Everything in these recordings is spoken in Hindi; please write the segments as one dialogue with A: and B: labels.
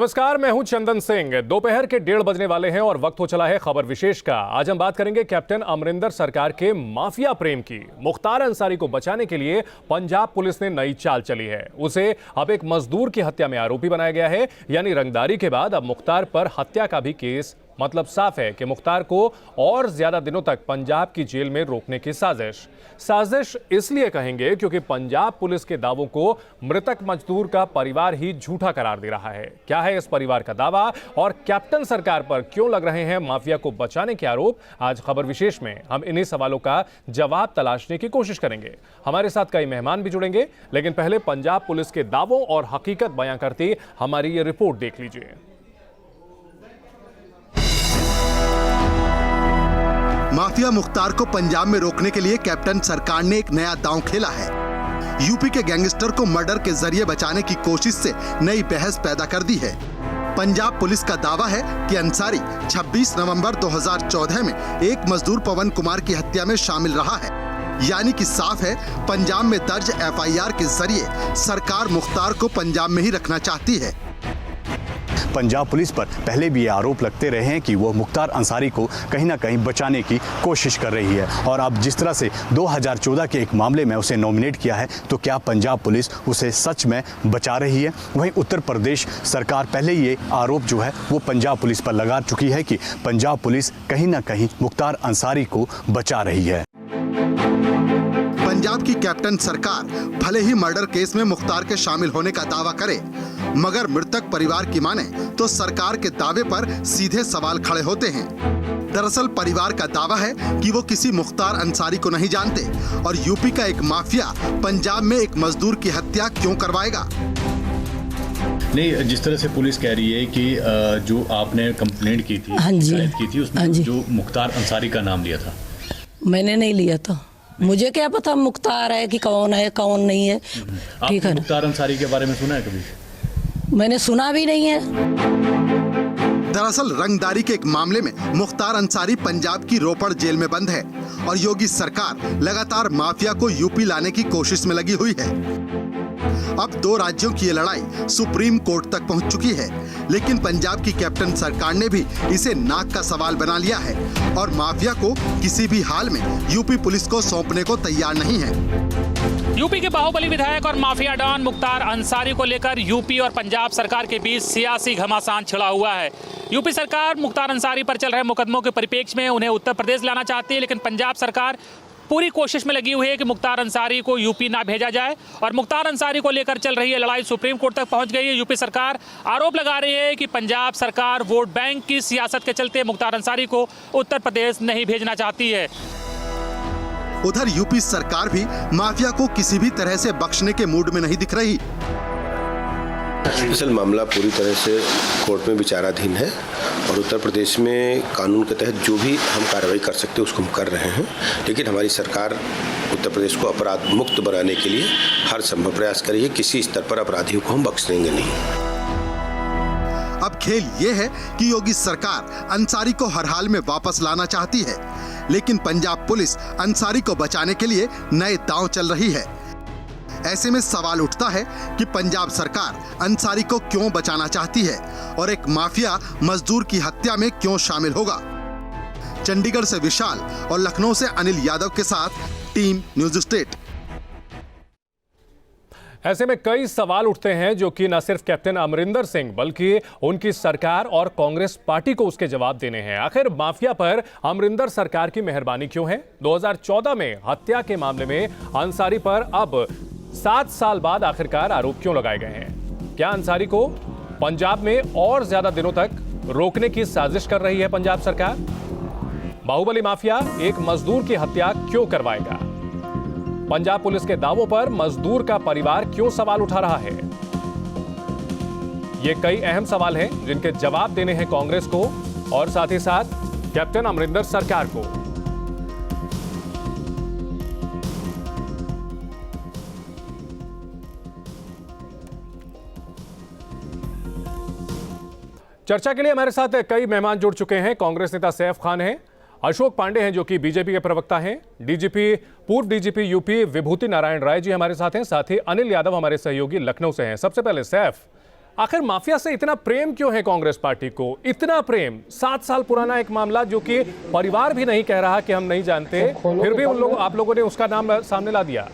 A: नमस्कार, मैं हूं चंदन सिंह। दोपहर के 1:30 बजने वाले हैं और वक्त हो चला है खबर विशेष का। आज हम बात करेंगे कैप्टन अमरिंदर सरकार के माफिया प्रेम की। मुख्तार अंसारी को बचाने के लिए पंजाब पुलिस ने नई चाल चली है। उसे अब एक मजदूर की हत्या में आरोपी बनाया गया है। यानी रंगदारी के बाद अब मुख्तार पर हत्या का भी केस। मतलब साफ है कि मुख्तार को और ज्यादा दिनों तक पंजाब की जेल में रोकने की साजिश इसलिए कहेंगे क्योंकि पंजाब पुलिस के दावों को मृतक मजदूर का परिवार ही झूठा करार दे रहा है। क्या है इस परिवार का दावा और कैप्टन सरकार पर क्यों लग रहे हैं माफिया को बचाने के आरोप? आज खबर विशेष में हम इन्हीं सवालों का जवाब तलाशने की कोशिश करेंगे। हमारे साथ कई मेहमान भी जुड़ेंगे, लेकिन पहले पंजाब पुलिस के दावों और हकीकत बयां करती हमारी ये रिपोर्ट देख लीजिए।
B: माफिया मुख्तार को पंजाब में रोकने के लिए कैप्टन सरकार ने एक नया दांव खेला है। यूपी के गैंगस्टर को मर्डर के जरिए बचाने की कोशिश से नई बहस पैदा कर दी है। पंजाब पुलिस का दावा है कि अंसारी 26 नवंबर 2014 में एक मजदूर पवन कुमार की हत्या में शामिल रहा है। यानी कि साफ है, पंजाब में दर्ज FIR के जरिए सरकार मुख्तार को पंजाब में ही रखना चाहती है।
C: पंजाब पुलिस पर पहले भी ये आरोप लगते रहे हैं कि वो मुख्तार अंसारी को कहीं ना कहीं बचाने की कोशिश कर रही है। और अब जिस तरह से 2014 के एक मामले में उसे नॉमिनेट किया है, तो क्या पंजाब पुलिस उसे सच में बचा रही है? वहीं उत्तर प्रदेश सरकार पहले ये आरोप जो है वो पंजाब पुलिस पर लगा चुकी है कि पंजाब पुलिस कहीं ना कहीं मुख्तार अंसारी को बचा रही है।
B: पंजाब की कैप्टन सरकार भले ही मर्डर केस में मुख्तार के शामिल होने का दावा करे, मगर मृतक परिवार की माने तो सरकार के दावे पर सीधे सवाल खड़े होते हैं। दरअसल परिवार का दावा है कि वो किसी मुख्तार अंसारी को नहीं जानते और यूपी का एक माफिया पंजाब में एक मजदूर की हत्या क्यों करवाएगा।
D: नहीं, जिस तरह से पुलिस कह रही है कि जो आपने कंप्लेंट की थी, शिकायत की थी, उसमें जो मुख्तार अंसारी का नाम लिया था।
E: मैंने नहीं लिया था, मुझे क्या पता मुख्तार है कि कौन है कौन नहीं है। ठीक है,
D: मुख्तार अंसारी के बारे में सुना है कभी?
E: मैंने सुना भी नहीं है।
B: दरअसल रंगदारी के एक मामले में मुख्तार अंसारी पंजाब की रोपड़ जेल में बंद है और योगी सरकार लगातार माफिया को यूपी लाने की कोशिश में लगी हुई है। अब दो राज्यों की ये लड़ाई सुप्रीम कोर्ट तक पहुंच चुकी है, लेकिन पंजाब की कैप्टन सरकार ने भी इसे नाक का सवाल बना लिया है और माफिया को किसी भी हाल में यूपी पुलिस को सौंपने को तैयार नहीं है।
F: यूपी के बाहुबली विधायक और माफिया डॉन मुख्तार अंसारी को लेकर यूपी और पंजाब सरकार के बीच सियासी घमासान छिड़ा हुआ है। यूपी सरकार मुख्तार अंसारी पर चल रहे मुकदमों के परिप्रेक्ष्य में उन्हें उत्तर प्रदेश लाना चाहती है, लेकिन पंजाब सरकार पूरी कोशिश में लगी हुई है कि मुख्तार अंसारी को यूपी ना भेजा जाए और मुख्तार अंसारी को लेकर चल रही है लड़ाई सुप्रीम कोर्ट तक पहुंच गई है। यूपी सरकार आरोप लगा रही है कि पंजाब सरकार वोट बैंक की सियासत के चलते मुख्तार अंसारी को उत्तर प्रदेश नहीं भेजना चाहती है।
B: उधर यूपी सरकार भी माफिया को किसी भी तरह से बख्शने के मूड में नहीं दिख रही।
G: दरअसल मामला पूरी तरह से कोर्ट में विचाराधीन है और उत्तर प्रदेश में कानून के तहत जो भी हम कार्रवाई कर सकते हैं उसको हम कर रहे हैं, लेकिन हमारी सरकार उत्तर प्रदेश को अपराध मुक्त बनाने के लिए हर संभव प्रयास करिए। किसी स्तर पर अपराधियों को हम बख्शेंगे नहीं।
B: अब खेल ये है कि योगी सरकार अंसारी को हर हाल में वापस लाना चाहती है, लेकिन पंजाब पुलिस अंसारी को बचाने के लिए नए दांव चल रही है। ऐसे में सवाल उठता है कि पंजाब सरकार अंसारी को क्यों बचाना चाहती है और एक माफिया मजदूर की हत्या में क्यों शामिल होगा। चंडीगढ़ से विशाल और लखनऊ से अनिल यादव के साथ टीम न्यूज़ स्टेट।
A: ऐसे में कई सवाल उठते हैं जो कि न सिर्फ कैप्टन अमरिंदर सिंह बल्कि उनकी सरकार और कांग्रेस पार्टी को उसके जवाब देने हैं। आखिर माफिया पर अमरिंदर सरकार की मेहरबानी क्यों है? 2014 में हत्या के मामले में अंसारी पर अब 7 साल बाद आखिरकार आरोप क्यों लगाए गए हैं? क्या अंसारी को पंजाब में और ज्यादा दिनों तक रोकने की साजिश कर रही है पंजाब सरकार? बाहुबली माफिया एक मजदूर की हत्या क्यों करवाएगा? पंजाब पुलिस के दावों पर मजदूर का परिवार क्यों सवाल उठा रहा है? ये कई अहम सवाल हैं जिनके जवाब देने हैं कांग्रेस को और साथ ही साथ कैप्टन अमरिंदर सरकार को। चर्चा के लिए हमारे साथ कई मेहमान जुड़ चुके हैं। कांग्रेस नेता सैफ खान हैं, अशोक पांडे हैं जो कि बीजेपी के प्रवक्ता हैं, पूर्व डीजीपी यूपी विभूति नारायण राय जी हमारे साथ हैं, साथ ही अनिल यादव हमारे सहयोगी लखनऊ से हैं। सबसे पहले सैफ, आखिर माफिया से इतना प्रेम क्यों है कांग्रेस पार्टी को? इतना प्रेम, 7 साल पुराना एक मामला जो कि परिवार भी नहीं कह रहा कि हम नहीं जानते, फिर भी आप लोगों ने उसका नाम सामने ला दिया।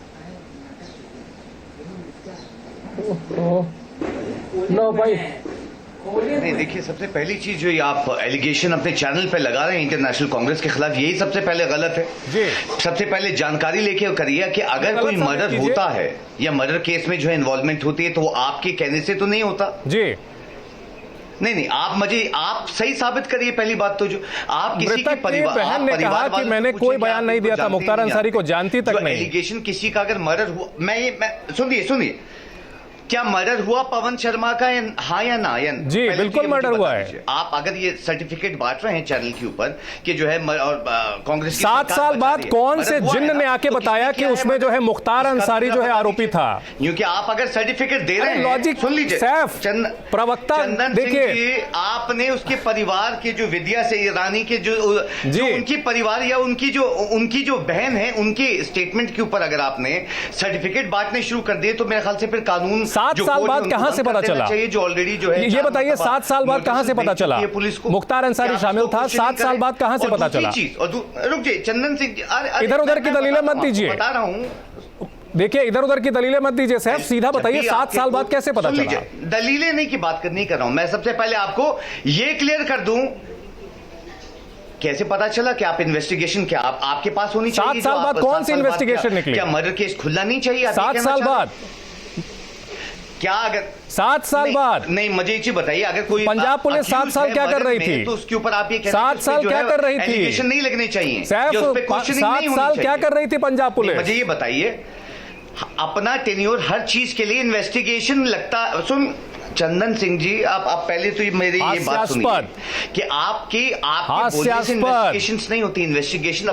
H: नो भाई
I: नहीं, देखिए, सबसे पहली चीज जो ये आप एलिगेशन अपने चैनल पे लगा रहे हैं इंटरनेशनल कांग्रेस के खिलाफ, यही सबसे पहले गलत है जी। सबसे पहले जानकारी लेके करिए कि अगर कोई मर्डर होता है या मर्डर केस में जो है इन्वॉल्वमेंट होती है तो वो आपके कहने से तो नहीं होता जी। नहीं, आप सही साबित करिए। पहली बात तो जो आप किसी के
A: बहन ने कहा कि मैंने कोई बयान नहीं दिया था, मुख्तार अंसारी को जानती तक नहीं।
I: एलिगेशन किसी का अगर मर्डर हुआ, मैं सुनिए, क्या मर्डर हुआ पवन शर्मा का? हाँ या ना?
A: जी बिल्कुल मर्डर हुआ है।
I: आप अगर ये सर्टिफिकेट बांट रहे हैं चैनल के ऊपर कि जो है और कांग्रेस
A: 7 साल बाद कौन से जिन्न ने आके बताया कि उसमें जो है मुख्तार अंसारी जो है आरोपी था?
I: क्योंकि आप अगर सर्टिफिकेट दे रहे हैं,
A: लॉजिक
I: सुन लीजिए,
A: प्रवक्ता
I: देखिए, आपने उसके परिवार के जो विद्या से ईरानी के जो उनकी परिवार या उनकी जो बहन है उनके स्टेटमेंट के ऊपर अगर आपने सर्टिफिकेट बांटने शुरू कर दिए तो मेरे ख्याल से फिर कानून
A: 7 साल बाद कहां से पता चला?
I: जो ऑलरेडी जो है,
A: ये बताइए, 7 साल बाद कहां से पता चला
I: पुलिस को
A: मुख्तार अंसारी शामिल था? 7 साल बाद कहां से पता चला?
I: रुक जाइए, चंदन सिंह,
A: इधर उधर की दलीलें मत दीजिए,
I: बता रहा हूं।
A: देखिए, इधर उधर की दलीलें मत दीजिए साहब, सीधा बताइए 7 साल बाद कैसे पता चला?
I: दलीलें नहीं की बात नहीं कर रहा हूं मैं, सबसे पहले आपको ये क्लियर कर दूं कैसे पता चला कि आप इन्वेस्टिगेशन क्या आपके पास होनी चाहिए।
A: 7 साल बाद कौन सी इन्वेस्टिगेशन निकली?
I: क्या मर्डर केस खुलना नहीं चाहिए?
A: 7 साल बाद
I: क्या? अगर
A: 7 साल बाद
I: नहीं, मुझे एक चीज बताइए, अगर कोई
A: पंजाब पुलिस 7 साल क्या कर रही थी?
I: तो उसके ऊपर आप ये
A: 7 साल क्या कर रही थी?
I: एलिगेशन नहीं लगने चाहिए।
A: 7 साल क्या कर रही थी पंजाब पुलिस?
I: मुझे ये बताइए, अपना टेन्योर हर चीज के लिए इन्वेस्टिगेशन लगता। सुन चंदन सिंह जी, आप पहले तो मेरी ये बात सुनिए कि आपके बोलने से इन्वेस्टिगेशंस नहीं होती, इन्वेस्टिगेशन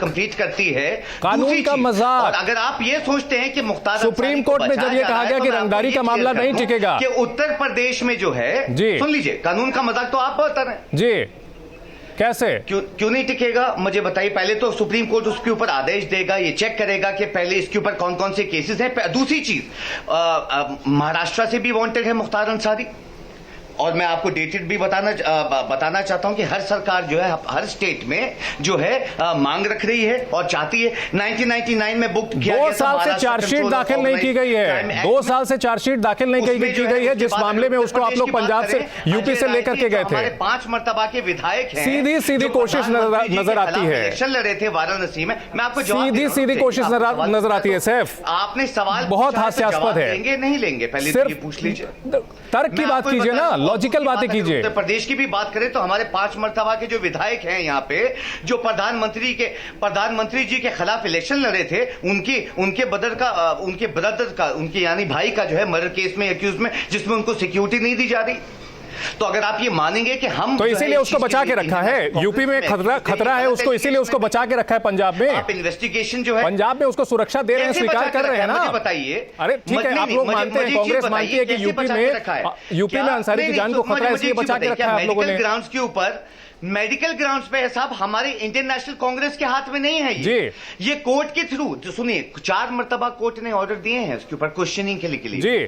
I: कंप्लीट करती है
A: कानून का मजाक।
I: और अगर आप ये सोचते हैं कि मुख्तार
A: सुप्रीम कोर्ट में जब ये कहा गया कि रंगदारी का मामला नहीं टिकेगा,
I: कि उत्तर प्रदेश में जो है, सुन लीजिए, कानून का मजाक तो आप बता रहे हैं
A: जी, कैसे
I: क्यों नहीं टिकेगा? मुझे बताइए। पहले तो सुप्रीम कोर्ट उसके ऊपर आदेश देगा, ये चेक करेगा कि पहले इसके ऊपर कौन कौन से केसेस हैं। दूसरी चीज, महाराष्ट्र से भी वांटेड है मुख्तार अंसारी, और मैं आपको डेटेड भी बताना चाहता हूं कि हर सरकार जो है हर स्टेट में जो है मांग रख रही है और चाहती है। 1999 में बुक किया गया
A: 2 साल से चार्जशीट दाखिल नहीं की गई है, 2 साल से चार्जशीट दाखिल नहीं की गई है, जिस मामले में उसको आप लोग पंजाब से, यूपी से लेकर के गए थे।
I: हमारे 5 मर्तबा के विधायक हैं,
A: सीधी कोशिश नजर आती है।
I: इलेक्शन लड़े थे वाराणसी में, मैं आपको
A: सीधी कोशिश नजर आती है। सैफ,
I: आपने सवाल
A: बहुत हास्यास्पद है।
I: लेंगे नहीं लेंगे, पहले सिर्फ पूछ लीजिए,
A: तर्क की बात कीजिए ना, लॉजिकल बातें कीजिए।
I: उत्तर प्रदेश की भी बात करें तो हमारे 5 मर्तबा के जो विधायक हैं यहाँ पे, जो प्रधानमंत्री जी के खिलाफ इलेक्शन लड़े थे, उनके ब्रदर का उनके यानी भाई का जो है मर्डर केस में एक्यूज में, जिसमें उनको सिक्योरिटी नहीं दी जा रही। तो अगर आप ये मानेंगे कि हम
A: तो इसीलिए उसको बचा के रखा है, यूपी में खतरा है उसको, इसीलिए उसको बचा के रखा है पंजाब में।
I: आप इन्वेस्टिगेशन जो है
A: पंजाब में उसको सुरक्षा दे रहे हैं, स्वीकार कर रहे हैं ना।
I: बताइए,
A: अरे ठीक है, आप लोग मानते हैं, कांग्रेस मानती है कि यूपी में अंसारी की जान को खतरा है, इसलिए बचा के रखा है आप लोगों ने।
I: ग्राउंड्स के ऊपर, मेडिकल ग्राउंड्स पे है साहब, हमारे इंटरनेशनल कांग्रेस के हाथ में नहीं है ये कोर्ट के थ्रू। सुनिए, 4 मर्तबा कोर्ट ने ऑर्डर दिए हैं उसके ऊपर क्वेश्चनिंग के लिए जी,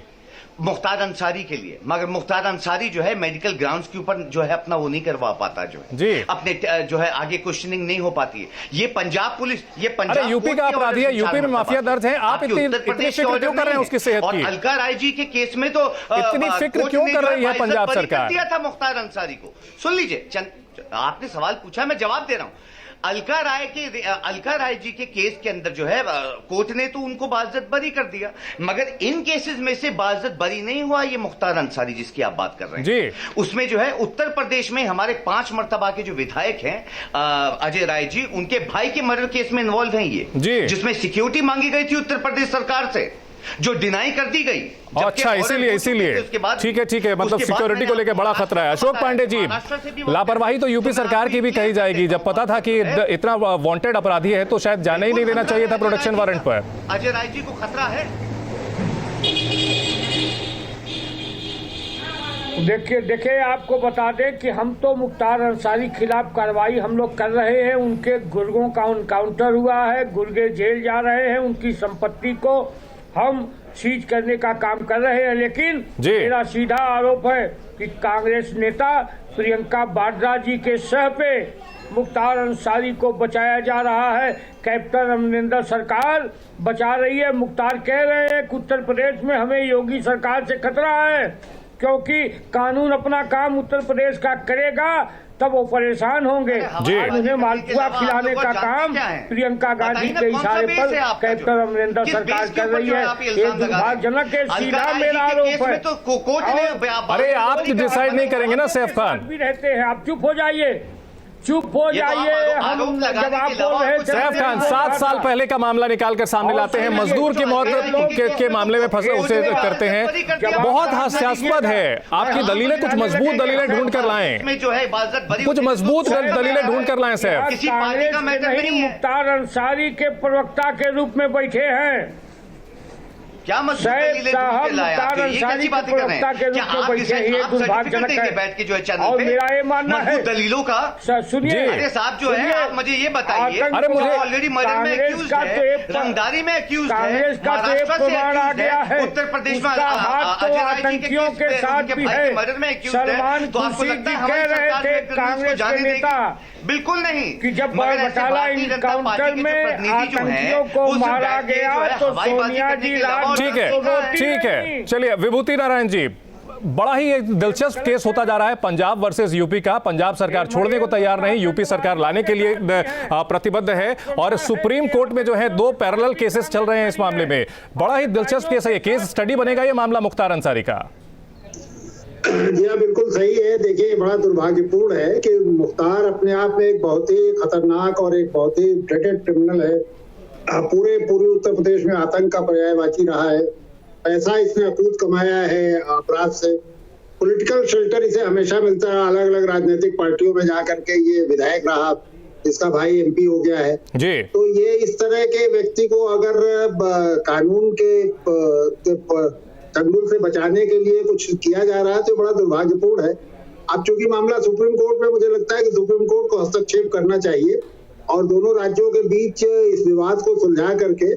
I: मुख्तार अंसारी के लिए, मगर मुख्तार अंसारी जो है मेडिकल ग्राउंड्स के ऊपर जो है अपना वो नहीं करवा पाता, जो है जी, अपने जो है आगे क्वेश्चनिंग नहीं हो पाती है। ये पंजाब पुलिस, ये पंजाब
A: यूपी का अपराधी है, यूपी में माफिया दर्ज है, आप इतनी फिक्र क्यों कर रहे हैं उसकी सेहत की?
I: अलका राय जी के केस में तो
A: इतनी फिक्र क्यों कर रही है पंजाब सरकार?
I: दिया था मुख्तार अंसारी को। सुन लीजिए, आपने सवाल पूछा, मैं जवाब दे रहा हूं। अलका राय जी के केस के अंदर जो है कोर्ट ने तो उनको बाइज्जत बरी कर दिया, मगर इन केसेस में से बाइज्जत बरी नहीं हुआ ये मुख्तार अंसारी जिसकी आप बात कर रहे हैं जी। उसमें जो है उत्तर प्रदेश में हमारे 5 मर्तबा के जो विधायक हैं अजय राय जी, उनके भाई के मर्डर केस में इन्वॉल्व हैं ये जी, जिसमें सिक्योरिटी मांगी गई थी उत्तर प्रदेश सरकार से, जो डिनाई कर दी गई।
A: अच्छा, इसीलिए ठीक है, मतलब सिक्योरिटी को लेकर बड़ा खतरा है। अशोक पांडे जी, लापरवाही तो यूपी सरकार की भी कही जाएगी, जब पता था कि इतना वांटेड अपराधी है तो शायद जाने ही नहीं देना चाहिए था प्रोडक्शन वारंट पर।
I: अजय राय जी को खतरा है।
H: देखिए आपको बता दें कि हम तो मुख्तार अंसारी खिलाफ कार्रवाई हम लोग कर रहे हैं। उनके गुर्गों का एनकाउंटर हुआ है, गुर्गे जेल जा रहे हैं, उनकी संपत्ति को हम सीज करने का काम कर रहे हैं। लेकिन
A: जी।
H: मेरा सीधा आरोप है कि कांग्रेस नेता प्रियंका वाड्रा जी के सह पे मुख्तार अंसारी को बचाया जा रहा है। कैप्टन अमरिंदर सरकार बचा रही है। मुख्तार कह रहे हैं कि उत्तर प्रदेश में हमें योगी सरकार से खतरा है, क्योंकि कानून अपना काम उत्तर प्रदेश का करेगा तब वो परेशान होंगे। आज उन्हें मालपुआ खिलाने का काम प्रियंका गांधी के इशारे पर कैप्टन अमरिंदर सरकार कर रही है। ये दुर्भाग्यजनक है, सीधा मेरा आरोप है।
A: अरे आप डिसाइड नहीं करेंगे ना सैफ खान?
H: भी रहते हैं, आप चुप हो जाइए, चुप हो जाइए। हम जवाब बोल रहे थे।
A: सैफ खान 7 साल पहले का मामला निकाल कर सामने लाते हैं, मजदूर की मौत के मामले में फंसे उसे करते हैं। बहुत हास्यास्पद है। आपकी दलीलें कुछ मजबूत दलीलें ढूंढ कर लाएं, कुछ मजबूत दलीलें ढूंढ कर लाएं सैफ।
H: कांग्रेस के नहीं, मुख्तार अंसारी के प्रवक्ता के रूप में बैठे हैं।
I: क्या
H: साहब मुख्तार अंसारी के प्रवक्ता के रूप में बैठे हैं। ये दुर्भाग्यजनक है।
I: बैठ के जो है चैनल
H: और
I: पे
H: मेरा ये मानना है
I: दलीलों का।
H: सुनिए,
I: अरे साहब जो है, आप मुझे ये बताइए,
A: अरे मुझे
I: ऑलरेडी मर्डर में एक्यूज है, रंगदारी में एक्यूज है,
H: कांग्रेस का तो एक प्रमाण आ गया है।
I: उत्तर प्रदेश में
H: हाथ तो आतंकियों के साथ भी है।
I: मर्डर में एक्यूज
H: सलमान
I: है, तो आपको
H: खुर्शीद
I: लगता
H: जी
I: है
H: कह
I: हमारी
H: रहे
I: सरकार
H: थे कांग्रेस के नेता
I: बिल्कुल नहीं
H: कि जब बटाला इनकाउंटर में आतंकियों को मारा गया तो सोनिया जी
A: ठीक है। चलिए विभूति नारायण जी, बड़ा ही एक दिलचस्प केस होता जा रहा है पंजाब वर्सेस यूपी का। पंजाब सरकार छोड़ने को तैयार नहीं, यूपी सरकार लाने के लिए प्रतिबद्ध है, और सुप्रीम कोर्ट में जो है 2 पैरेलल केसेस चल रहे हैं इस मामले में। बड़ा ही दिलचस्प केस है, ये केस स्टडी बनेगा ये मामला मुख्तार अंसारी का।
J: जी हाँ, बिल्कुल सही है। देखिए, बड़ा दुर्भाग्यपूर्ण है कि मुख्तार अपने आप में एक बहुत ही खतरनाक और एक बहुत ही ड्रेडेड क्रिमिनल है। पूरे उत्तर प्रदेश में आतंक का पर्यायवाची रहा है। पैसा इसने अकूत कमाया है अपराध से। पॉलिटिकल शेल्टर इसे हमेशा मिलता है, अलग अलग राजनीतिक पार्टियों में जा करके ये विधायक रहा, इसका भाई MP हो गया है जी। तो ये इस तरह के व्यक्ति को अगर कानून के चंगुल से बचाने के लिए कुछ किया जा रहा है तो बड़ा दुर्भाग्यपूर्ण है। अब चूंकि मामला सुप्रीम कोर्ट में, मुझे लगता है कि सुप्रीम कोर्ट को हस्तक्षेप करना चाहिए और दोनों राज्यों के बीच इस विवाद को सुलझा करके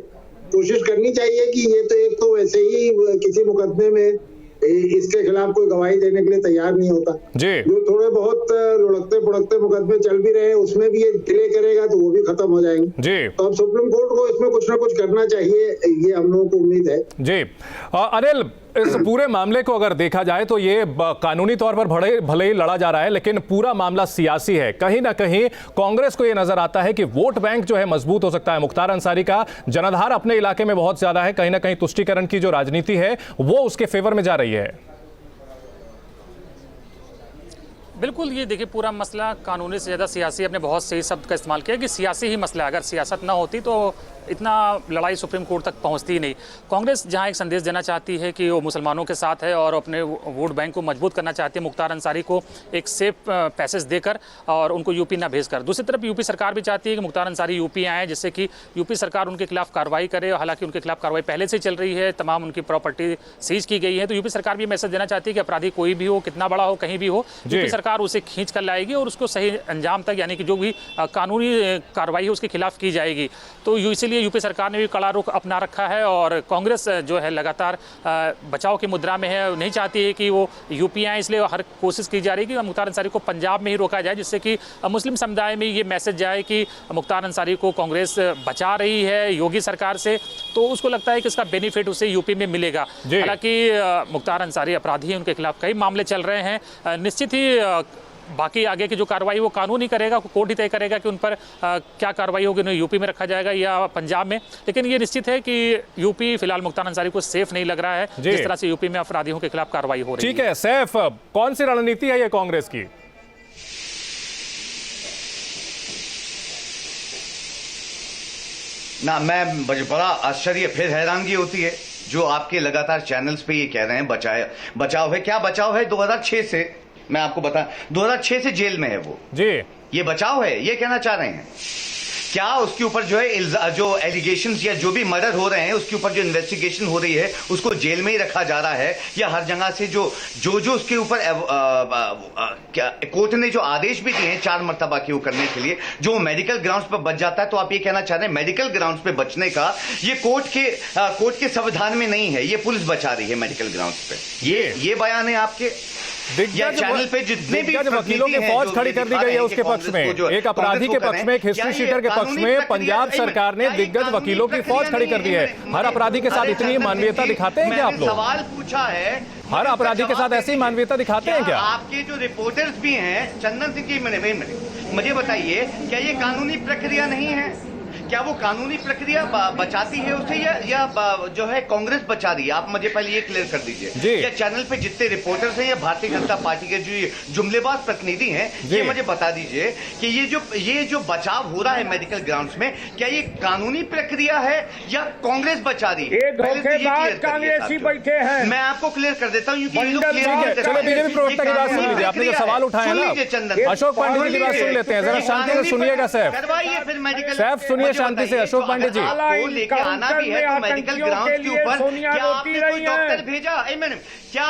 J: कोशिश करनी चाहिए कि ये तो एक तो वैसे ही किसी मुकदमे में इसके खिलाफ कोई गवाही देने के लिए तैयार नहीं होता जी। जो थोड़े बहुत लुढ़कते पुढ़कते मुकदमे चल भी रहे हैं उसमें भी ये डिले करेगा तो वो भी खत्म हो जाएंगे जी। तो अब सुप्रीम कोर्ट को इसमें कुछ ना कुछ करना चाहिए, ये हम लोगों को उम्मीद है जी।
A: अनिल, इस पूरे मामले को अगर देखा जाए तो ये कानूनी तौर पर भले ही लड़ा जा रहा है, लेकिन पूरा मामला सियासी है। कहीं ना कहीं कांग्रेस को ये नजर आता है कि वोट बैंक जो है मजबूत हो सकता है। मुख्तार अंसारी का जनाधार अपने इलाके में बहुत ज्यादा है, कहीं ना कहीं तुष्टीकरण की जो राजनीति है वो उसके फेवर में जा रही है।
F: बिल्कुल, ये देखिए पूरा मसला कानूनी से ज़्यादा सियासी, आपने बहुत सही शब्द का इस्तेमाल किया कि सियासी ही मसला है। अगर सियासत ना होती तो इतना लड़ाई सुप्रीम कोर्ट तक पहुंचती ही नहीं। कांग्रेस जहां एक संदेश देना चाहती है कि वो मुसलमानों के साथ है और अपने वोट बैंक को मजबूत करना चाहती है, मुख्तार अंसारी को एक सेफ पैसेज देकर और उनको यूपी ना भेजकर। दूसरी तरफ यूपी सरकार भी चाहती है कि मुख्तार अंसारी यूपी आए, जिससे कि यूपी सरकार उनके खिलाफ कार्रवाई करे। हालांकि उनके खिलाफ कार्रवाई पहले से चल रही है, तमाम उनकी प्रॉपर्टी सीज की गई है। तो यूपी सरकार भी मैसेज देना चाहती है कि अपराधी कोई भी हो, कितना बड़ा हो, कहीं भी हो, यूपी सरकार उसे खींच कर लाएगी और उसको सही अंजाम तक, यानी कि जो भी कानूनी कार्रवाई है उसके खिलाफ की जाएगी। तो इसीलिए यूपी सरकार ने भी कड़ा रुख अपना रखा है और कांग्रेस जो है लगातार बचाव की मुद्रा में है, नहीं चाहती है कि वो यूपी आए, इसलिए हर कोशिश की जा रही है कि मुख्तार अंसारी को पंजाब में ही रोका जाए, जिससे कि मुस्लिम समुदाय में ये मैसेज जाए कि मुख्तार अंसारी को कांग्रेस बचा रही है योगी सरकार से। तो उसको लगता है कि इसका बेनिफिट उसे यूपी में मिलेगा। हालांकि मुख्तार अंसारी अपराधी हैं, उनके खिलाफ कई मामले चल रहे हैं। निश्चित ही बाकी आगे की जो कार्रवाई वो कानून ही करेगा, कोर्ट ही तय करेगा कि उन पर क्या कार्रवाई होगी, उन्हें यूपी में रखा जाएगा या पंजाब में। लेकिन ये निश्चित है कि यूपी फिलहाल मुख्तार अंसारी को सेफ नहीं लग रहा है जिस तरह से यूपी में अपराधियों के खिलाफ कार्रवाई हो रही है।
A: ठीक है सैफ, कौन सी रणनीति है ये कांग्रेस की?
I: ना, मैं बड़ा आश्चर्य, फिर हैरानगी होती है जो आपके लगातार चैनल्स पे ये कह रहे हैं बचाव है। क्या बचाव है? 2006 से मैं आपको बता, 2006 से जेल में है वो जी। ये बचाव है, ये कहना चाह रहे हैं? क्या उसके ऊपर जो है जो एलिगेशन या जो भी मर्डर हो रहे हैं उसके ऊपर जो इन्वेस्टिगेशन हो रही है उसको जेल में ही रखा जा रहा है, या हर जगह से जो उसके ऊपर कोर्ट ने जो आदेश भी दिए हैं 4 मरतबा के वो करने के लिए, जो मेडिकल ग्राउंड्स पर बच जाता है। तो आप ये कहना चाह रहे हैं मेडिकल ग्राउंड्स पे बचने का ये कोर्ट के संविधान में नहीं है, ये पुलिस बचा रही है मेडिकल ग्राउंड्स पे। ये बयान है आपके या चैनल पे जितने भी
A: वकीलों की फौज खड़ी कर दी गई है उसके पक्ष में, एक अपराधी के पक्ष में, एक हिस्ट्री शीटर के पक्ष में पंजाब सरकार ने दिग्गज वकीलों की फौज खड़ी कर दी है। हर अपराधी के साथ इतनी मानवीयता दिखाते हैं क्या आप लोग?
I: सवाल पूछा है,
A: हर अपराधी के साथ ऐसी ही मानवीयता दिखाते हैं क्या?
I: आपके जो रिपोर्टर्स भी हैं चंदन सिंह जी, मुझे बताइए क्या ये कानूनी प्रक्रिया नहीं है? क्या वो कानूनी प्रक्रिया बचाती है उसे या जो है कांग्रेस बचा रही है? आप मुझे पहले ये क्लियर कर दीजिए। या चैनल पे जितने रिपोर्टर्स हैं या भारतीय जनता पार्टी के जो जुमलेबाज प्रतिनिधि हैं, ये मुझे बता दीजिए कि ये जो बचाव हो रहा है मेडिकल ग्राउंड्स में, क्या ये कानूनी प्रक्रिया है या कांग्रेस बचा रही है?
H: कांग्रेसी बैठे हैं,
I: मैं आपको क्लियर कर देता हूँ।
A: बीजेपी प्रवक्ता की बात सुन लीजिए, आपने जो सवाल उठाया ना, अशोक पांडे जी की बात सुन लेते हैं, जरा शांति से सुनिएगा। सैफ सुनिए शांति से। अशोक पांडे जी
I: को लेके आना भी है तो मेडिकल ग्राउंड के ऊपर क्या आपने कोई डॉक्टर भेजा? मैडम क्या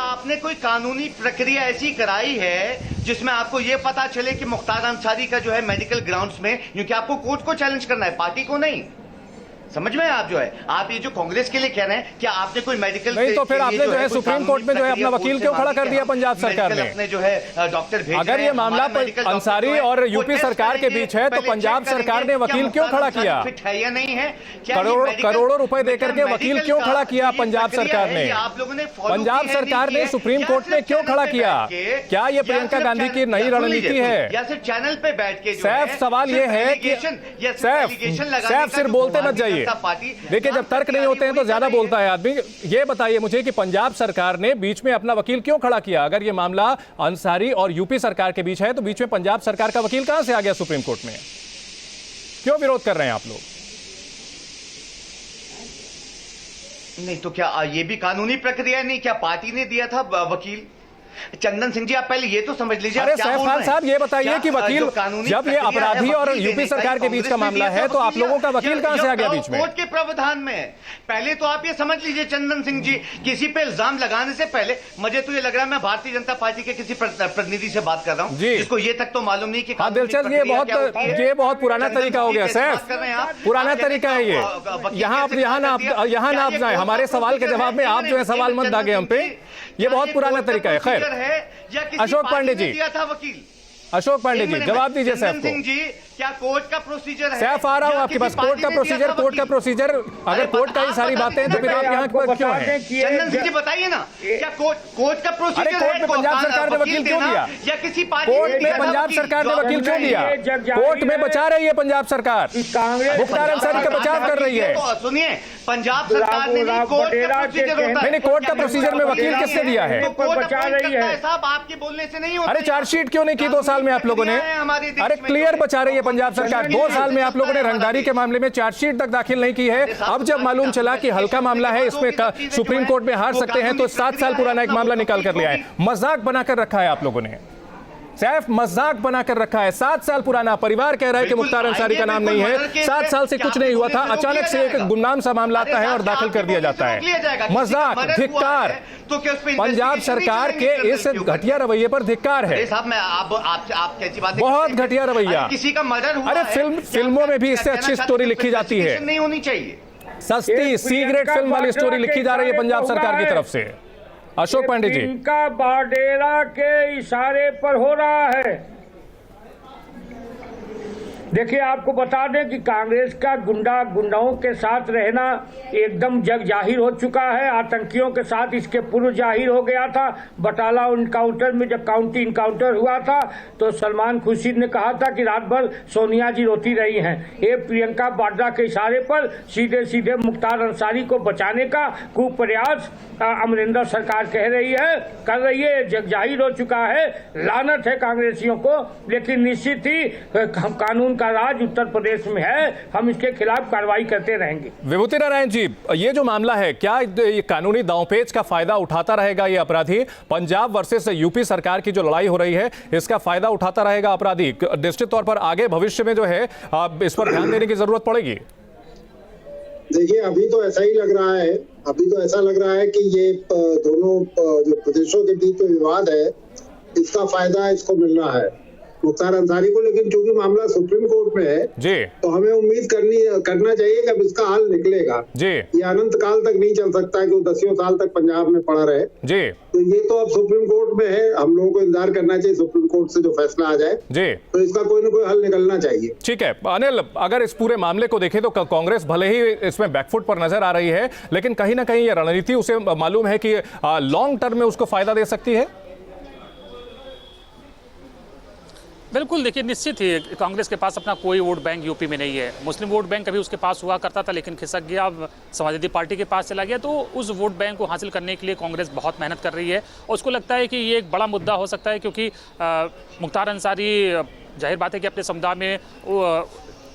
I: आपने कोई कानूनी प्रक्रिया ऐसी कराई है जिसमें आपको ये पता चले कि मुख्तार अंसारी का जो है मेडिकल ग्राउंड्स में, क्योंकि आपको कोर्ट को चैलेंज करना है, पार्टी को नहीं। समझ में आप जो है आप ये जो कांग्रेस के लिए कह रहे हैं, क्या आपने कोई मेडिकल
A: नहीं तो फिर आपने जो है सुप्रीम कोर्ट में जो है अपना वकील क्यों खड़ा कर दिया पंजाब सरकार ने?
I: अपने जो है डॉक्टर भेज,
A: अगर ये मामला अंसारी और यूपी सरकार के बीच है तो पंजाब सरकार ने वकील क्यों खड़ा किया?
I: है या नहीं है?
A: करोड़ों रुपए देकर के वकील क्यों खड़ा किया पंजाब सरकार ने?
I: आप लोगों ने
A: पंजाब सरकार ने सुप्रीम कोर्ट में क्यों खड़ा किया? क्या ये प्रियंका गांधी की नई रणनीति है?
I: या सिर्फ चैनल पे बैठ के?
A: सैफ सवाल ये है कि सैफ सिर्फ बोलते मत जाइए। देखिए जब तर्क नहीं होते हैं तो ज्यादा बोलता है आदमी। ये बताइए मुझे कि पंजाब सरकार ने बीच में अपना वकील क्यों खड़ा किया? अगर ये मामला अंसारी और यूपी सरकार के बीच है तो बीच में पंजाब सरकार का वकील कहां से आ गया सुप्रीम कोर्ट में? क्यों विरोध कर रहे हैं आप लोग?
I: नहीं तो क्या ये भी कानूनी प्रक्रिया नहीं? क्या पार्टी ने दिया था वकील? चंदन सिंह जी आप पहले ये तो समझ लीजिए।
A: अरे सैफ खान साहब ये बताइए कि वकील जब ये अपराधी और यूपी सरकार के बीच का मामला है तो आप लोगों का वकील कहां से आ गया बीच में?
I: कोर्ट के प्रावधान में। पहले तो आप ये समझ लीजिए चंदन सिंह जी, किसी पे इल्जाम लगाने से पहले मुझे तो ये लग रहा है मैं भारतीय जनता पार्टी के किसी प्रतिनिधि से बात कर रहा हूँ जिसको ये तक तो मालूम नहीं कि
A: हाँ दिलचस्प, ये बहुत पुराना तरीका हो गया सैफ, पुराना तरीका है ये। यहाँ ना आप जाए, हमारे सवाल के जवाब में आप जो है सवाल मत दागे हम पे, ये बहुत पुराना तरीका है। खैर अशोक पांडे जी, अशोक पांडे जी जवाब दीजिए सैफ को।
I: सिंह जी क्या कोर्ट का प्रोसीजर है?
A: सैफ आ रहा हूं आपके पास। कोर्ट का प्रोसीजर अगर कोर्ट का ही सारी बातें हैं तो फिर आप यहाँ पर क्यों हैं?
I: चंदन सिंह जी बताइए ना, क्या कोर्ट का प्रोसीजर है?
A: कोर्ट में पंजाब सरकार ने वकील क्यों दिया?
I: या किसी पार्टी
A: कोर्ट में पंजाब सरकार ने वकील क्यों दिया? कोर्ट में बचा रही है पंजाब सरकार, मुख्तार अंसारी का बचाव कर रही है।
I: सुनिए पंजाब सरकार ने कोर्ट का प्रोसीजर होता है।
A: नहीं कोर्ट का प्रोसीजर में वकील किसने दिया है?
H: बचा रही है
I: साहब, आपके बोलने से नहीं होता।
A: अरे चार्जशीट क्यों नहीं की 2 साल में आप लोगों ने? अरे क्लियर बचा रही है पंजाब सरकार। 2 साल में आप लोगों ने रंगदारी के मामले में चार्जशीट तक दाखिल नहीं की है। अब जब मालूम चला कि हल्का मामला है, इसमें सुप्रीम कोर्ट में हार सकते हैं तो 7 साल पुराना एक मामला निकाल कर ले आए। मजाक बनाकर रखा है आप लोगों ने, सैफ मजाक बनाकर रखा है। 7 साल पुराना परिवार कह रहा है कि मुख्तार अंसारी का नाम नहीं है, 7 साल से कुछ नहीं हुआ था, अचानक से एक गुमनाम सा मामला आता है और दाखिल कर दिया जाता है। मजाक, धिक्कार, पंजाब सरकार के इस घटिया रवैये पर धिक्कार है। बहुत घटिया रवैया।
I: किसी का मर्डर हुआ है,
A: फिल्मों में भी इससे अच्छी स्टोरी लिखी जाती है।
I: नहीं होनी चाहिए।
A: सस्ती सिगरेट फिल्म वाली स्टोरी लिखी जा रही है पंजाब सरकार की तरफ से। अशोक पांडे जी,
H: इनका बाडेरा के इशारे पर हो रहा है। देखिए आपको बता दें कि कांग्रेस का गुंडाओं के साथ रहना एकदम जग जाहिर हो चुका है। आतंकियों के साथ इसके पूर्व जाहिर हो गया था। बटाला इनकाउंटर में जब काउंटी इनकाउंटर हुआ था तो सलमान खुर्शीद ने कहा था कि रात भर सोनिया जी रोती रही हैं। ये प्रियंका वाड्रा के इशारे पर सीधे सीधे मुख्तार अंसारी को बचाने का कुप्रयास अमरिंदर सरकार कर रही है। जग जाहिर हो चुका है। लानत है कांग्रेसियों को, लेकिन निश्चित ही कानून का राज उत्तर प्रदेश में है, हम इसके खिलाफ कार्रवाई करते रहेंगे।
A: विभूति नारायण जी, ये जो मामला है, क्या ये कानूनी दांवपेच का फायदा उठाता रहेगा ये अपराधी? पंजाब वर्सेस यूपी सरकार की जो लड़ाई हो रही है, इसका फायदा उठाता रहेगा अपराधी? निश्चित तौर पर आगे भविष्य में जो है इस पर ध्यान देने की जरूरत पड़ेगी।
J: देखिए, अभी तो ऐसा ही लग रहा है, ऐसा लग रहा है कि ये दोनों जो प्रदेशों के बीच में विवाद है, इसका फायदा इसको मिल रहा है, मुख्तार अंसारी को। लेकिन चूंकि मामला सुप्रीम कोर्ट में है
A: जी,
J: तो हमें उम्मीद करना चाहिए कि अब इसका हल निकलेगा
A: जी।
J: ये अनंत काल तक नहीं चल सकता कि वो 10 साल तक पंजाब में पड़ा रहे
A: जी।
J: तो ये तो अब सुप्रीम कोर्ट में है, हम लोगों को इंतजार करना चाहिए सुप्रीम कोर्ट से जो फैसला आ जाए
A: जी,
J: तो इसका कोई ना कोई हल निकलना चाहिए।
A: ठीक है अनिल, अगर इस पूरे मामले को देखें तो कांग्रेस भले ही इसमें बैकफुट पर नजर आ रही है, लेकिन कहीं ना कहीं ये रणनीति उसे मालूम है कि लॉन्ग टर्म में उसको फायदा दे सकती है।
F: बिल्कुल, देखिए निश्चित ही कांग्रेस के पास अपना कोई वोट बैंक यूपी में नहीं है। मुस्लिम वोट बैंक कभी उसके पास हुआ करता था, लेकिन खिसक गया, अब समाजवादी पार्टी के पास चला गया। तो उस वोट बैंक को हासिल करने के लिए कांग्रेस बहुत मेहनत कर रही है और उसको लगता है कि ये एक बड़ा मुद्दा हो सकता है, क्योंकि मुख्तार अंसारी, जाहिर बात है कि अपने समुदाय में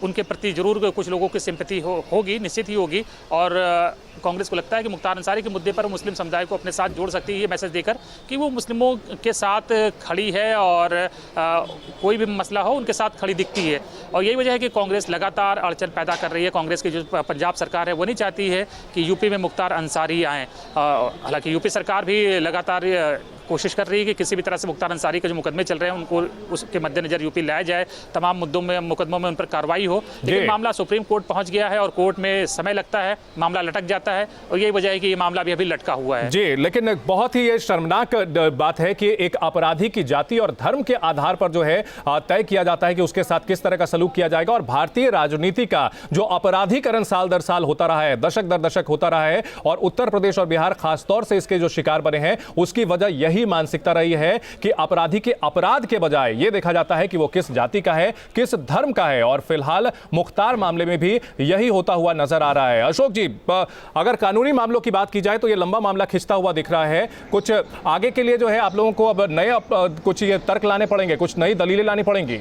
F: उनके प्रति जरूर कुछ लोगों की सिंपैथी होगी, निश्चित ही होगी। और कांग्रेस को लगता है कि मुख्तार अंसारी के मुद्दे पर मुस्लिम समुदाय को अपने साथ जोड़ सकती है, ये मैसेज देकर कि वो मुस्लिमों के साथ खड़ी है और कोई भी मसला हो उनके साथ खड़ी दिखती है। और यही वजह है कि कांग्रेस लगातार अड़चन पैदा कर रही है। कांग्रेस की जो पंजाब सरकार है वो नहीं चाहती है कि यूपी में मुख्तार अंसारी आएँ। हालांकि यूपी सरकार भी लगातार कोशिश कर रही है कि किसी भी तरह से मुख्तार अंसारी के जो मुकदमे चल रहे हैं उनको उसके मद्देनजर यूपी लाया जाए, तमाम मुकदमों में उन पर कार्रवाई हो। लेकिन मामला सुप्रीम कोर्ट पहुंच गया है और कोर्ट में समय लगता है, मामला लटक जाता है और यही वजह है कि ये मामला भी अभी लटका हुआ है।
A: जी, लेकिन बहुत ही ये शर्मनाक बात है कि एक अपराधी की जाति और धर्म के आधार पर जो है तय किया जाता है कि उसके साथ किस तरह का सलूक किया जाएगा। और भारतीय राजनीति का जो अपराधीकरण साल दर साल होता रहा है, दशक दर दशक होता रहा है, और उत्तर प्रदेश और बिहार खासतौर से इसके जो शिकार बने हैं, उसकी वजह यही मानसिकता रही है कि अपराधी के अपराध के बजाय यह देखा जाता है कि वो किस जाति का है, किस धर्म का है। और फिलहाल मुख्तार मामले में भी यही होता हुआ नजर आ रहा है। अशोक जी, अगर कानूनी मामलों की बात की जाए तो यह लंबा मामला खिंचता हुआ दिख रहा है। कुछ आगे के लिए जो है आप लोगों को अब नए कुछ ये तर्क लाने पड़ेंगे, कुछ नई दलीलें लानी पड़ेंगी।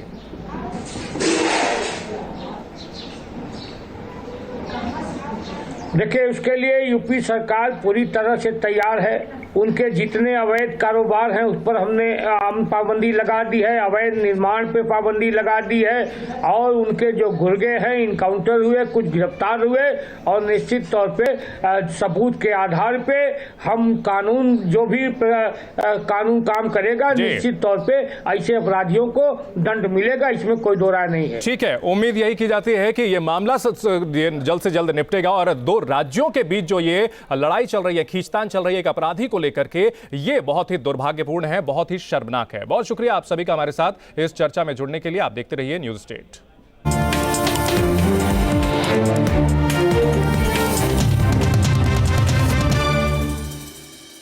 H: देखिए, उसके लिए यूपी सरकार पूरी तरह से तैयार है। उनके जितने अवैध कारोबार हैं उस पर हमने पाबंदी लगा दी है, अवैध निर्माण पे पाबंदी लगा दी है, और उनके जो गुर्गे हैं इनकाउंटर हुए, कुछ गिरफ्तार हुए, और निश्चित तौर पे सबूत के आधार पे हम कानून जो भी कानून काम करेगा, निश्चित तौर पे ऐसे अपराधियों को दंड मिलेगा, इसमें कोई दो राय नहीं है।
A: ठीक है, उम्मीद यही की जाती है कि ये मामला जल्द से जल्द निपटेगा और दो राज्यों के बीच जो ये लड़ाई चल रही है, खींचतान चल रही है एक अपराधी को लेकर के, ये बहुत ही दुर्भाग्यपूर्ण है, बहुत ही शर्मनाक है। बहुत शुक्रिया आप सभी का हमारे साथ इस चर्चा में जुड़ने के लिए। आप देखते रहिए न्यूज़ स्टेट।